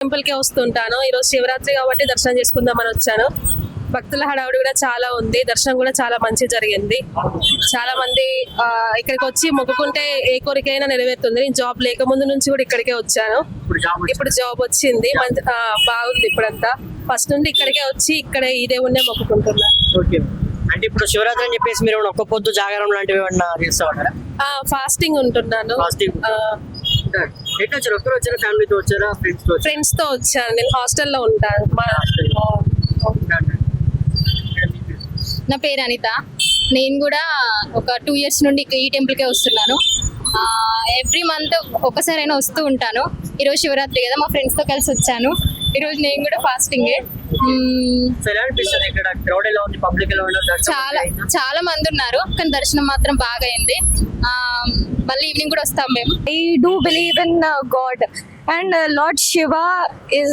Temple కి వస్తుంటాను. ఈరోజు శివరాత్రి కాబట్టి దర్శనం చేసుకుందామని వచ్చాను. భక్తుల హడావుడి కూడా చాలా ఉంది. దర్శనం కూడా చాలా మంచి జరిగింది. చాలా మంది ఇక్కడికి వచ్చి మొక్కుకుంటే ఏ కోరికైనా నెరవేరుతుంది. నేను జాబ్ లేకముందు నుంచి కూడా ఇక్కడికే వచ్చాను. ఇప్పుడు జాబ్ వచ్చింది. బాగుంది. ఇప్పుడంతా ఫస్ట్ నుండి ఇక్కడికే వచ్చి ఇక్కడే ఈ దేవుణ్ణే మొక్కుకుంటున్నా. అంటే ఇప్పుడు శివరాత్రి అని చెప్పేసి మీరు ఒక్క పొద్దు జాగరం లాంటివి ఏమన్నా చేస్తా ఉంటారా? ఫాస్టింగ్ ఉంటున్నాను. ఎట్లా వచ్చారు? ఒక్కరు వచ్చారా? ఫ్యామిలీతో వచ్చారా? ఫ్రెండ్స్ తో వచ్చాను. నేను హాస్టల్లో ఉంటాను. నా పేరు అనిత. నేను కూడా ఒక 2 years నుండి ఈ టెంపుల్కే వస్తున్నాను. ఎవ్రీ మంత్ ఒకసారైనా వస్తూ ఉంటాను. ఈరోజు శివరాత్రి కదా, మా ఫ్రెండ్స్తో కలిసి వచ్చాను. ఈరోజు నేను కూడా ఫాస్టింగే. చాలా మంది ఉన్నారు, కానీ దర్శనం మాత్రం బాగా అయింది. మళ్ళీ ఈవినింగ్ కూడా వస్తాం మేము. I do believe in God, and Lord Shiva is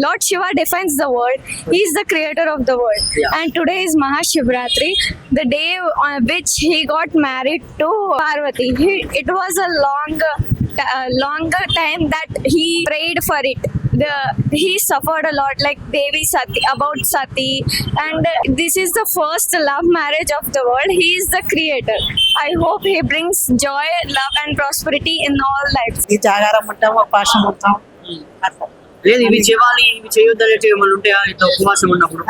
Lord Shiva defines the world. He is the creator of the world. And today is Mahashivratri, the day on which he got married to Parvati. It was a longer time that he prayed for it. He suffered a lot, like Devi Sati, about Sati, and this is the first love marriage of the world. He is the creator. I hope he brings joy, love and prosperity in all lives. ఈ జాగారం ఉంటాం, ఉపాసం ఉంటాం. లేదు ఇవి చేయాలి ఇవి చేయొద్దు అనేవి ఏమైనా ఉంటాయా ఇంత ఉపవాసం ఉన్నప్పుడు?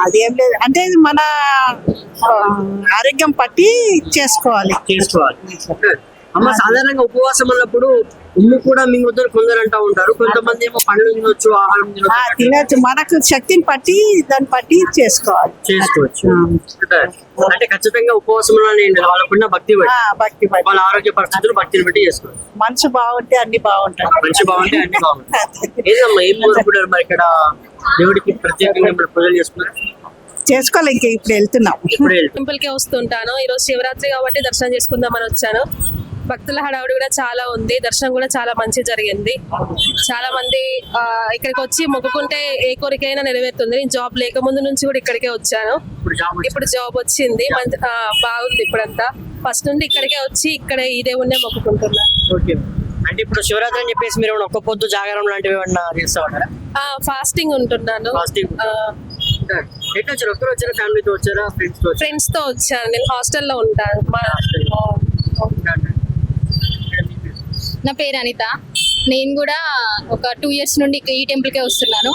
అదేం లేదు, అంటే ఇది మన ఆరోగ్యం పట్టి చేసుకోవాలి. అమ్మ సాధారణంగా ఉపవాసం ఉన్నప్పుడు ఉమ్ము కూడా మింగుతారు కొందరు అంటా ఉంటారు. కొంతమంది ఏమో పండ్లు తినొచ్చు, ఆహారం తినొచ్చు. మనకు శక్తిని పట్టి దాన్ని పట్టి చేసుకోవచ్చు. అంటే ఖచ్చితంగా ఉపవాసం వాళ్ళకున్న భక్తి భక్తి వాళ్ళ ఆరోగ్య పరిస్థితులు భక్తిని బట్టి చేసుకోవచ్చు. మనసు బాగుంటే అన్ని బాగుంటాయి. మంచి బాగుంటే అన్ని బాగుంటాయి. ఏదమ్మా ఏం కోరుకుంటారు మరి ఇక్కడ దేవుడికి ప్రత్యేకంగా పూజలు చేసుకున్నారు? చేసుకోవాలి. ఇంకా ఇప్పుడు వెళ్తున్నాం. టెంపుల్ కి వస్తుంటాను. ఈరోజు శివరాత్రి కాబట్టి దర్శనం చేసుకుందామని వచ్చాను. భక్తుల హడావుడి కూడా చాలా ఉంది. దర్శనం కూడా చాలా మంచి జరిగింది. చాలా మంది ఇక్కడికి వచ్చి మొక్కుకుంటే ఏ కోరికైనా నెరవేరుతుంది. నేను జాబ్ లేకముందు నుంచి కూడా ఇక్కడికే వచ్చాను. ఇప్పుడు జాబ్ వచ్చింది. బాగుంది. ఇప్పుడంతా ఫస్ట్ నుండి ఇక్కడికే వచ్చి ఇక్కడే ఈ దేవుణ్ణే మొక్కుకుంటున్నా. అంటే ఇప్పుడు శివరాత్రి అని చెప్పేసి మీరు ఒక్క పొద్దు జాగరం లాంటివి ఏమన్నా చేస్తా ఉంటారా? ఫాస్టింగ్ ఉంటున్నాను. ఎట్లా వచ్చారు? ఒక్కరు వచ్చారా? ఫ్యామిలీతో వచ్చారా? ఫ్రెండ్స్ తో వచ్చాను. నేను హాస్టల్లో ఉంటాను. నా పేరు అనిత. నేను కూడా ఒక 2 years నుండి ఈ టెంపుల్కే వస్తున్నాను.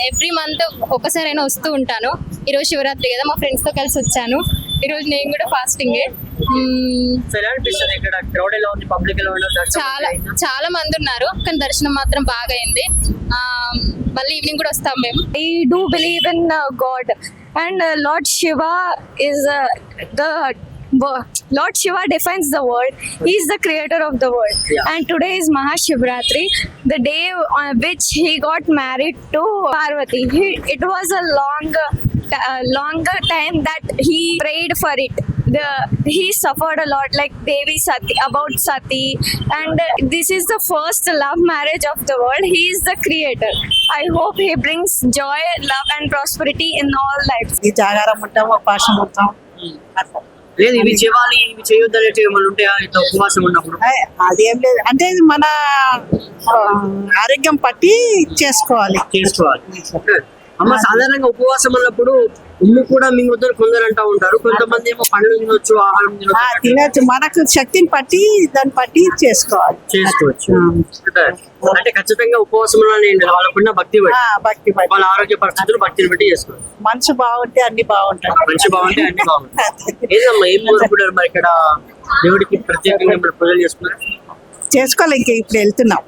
ఎవ్రీ మంత్ ఒకసారైనా వస్తూ ఉంటాను. ఈరోజు శివరాత్రి కదా, మా ఫ్రెండ్స్తో కలిసి వచ్చాను. ఈరోజు నేను కూడా ఫాస్టింగే. చాలా మంది ఉన్నారు, కానీ దర్శనం మాత్రం బాగా అయింది. మళ్ళీ ఈవినింగ్ కూడా వస్తాం మేము. I do believe in God, and Lord Shiva is Lord Shiva defines the world. He is the creator of the world. And today is Mahashivratri, the day on which he got married to Parvati. It was a longer time that he prayed for it. He suffered a lot, like Devi Sati, about Sati, and this is the first love marriage of the world. He is the creator. I hope he brings joy, love and prosperity in all lives. ఈ జాగారం ఉంటాం, ఉపాసం ఉంటాం. లేదు ఇవి చేయాలి ఇవి చేయొద్దు అనేవి ఏమైనా ఉంటాయా ఇంత ఉపవాసం ఉన్నప్పుడు? అదేం లేదు, అంటే ఇది మన ఆరోగ్యం పట్టి చేసుకోవాలి. అమ్మ సాధారణంగా ఉపవాసం ఉన్నప్పుడు ఉమ్ము కూడా మింగుతారు కొందరు అంటా ఉంటారు. కొంతమంది ఏమో పండ్లు తినొచ్చు, ఆహారం తినొచ్చు. మనకు శక్తిని పట్టి దాన్ని పట్టి చేసుకోవచ్చు. అంటే ఖచ్చితంగా ఉపవాసం వాళ్ళకున్న భక్తి వాళ్ళ ఆరోగ్య పరిస్థితులు భక్తిని బట్టి చేసుకోవచ్చు. మనసు బాగుంటే అన్ని బాగుంటాయి. మంచి బాగుంటే అన్ని బాగుంటాయి. ఏదమ్మా ఏం కోరుకుంటారు మరి ఇక్కడ దేవుడికి ప్రత్యేకంగా పూజలు చేసుకున్నారు? చేసుకోవాలి. ఇంకా ఇప్పుడు వెళ్తున్నాం.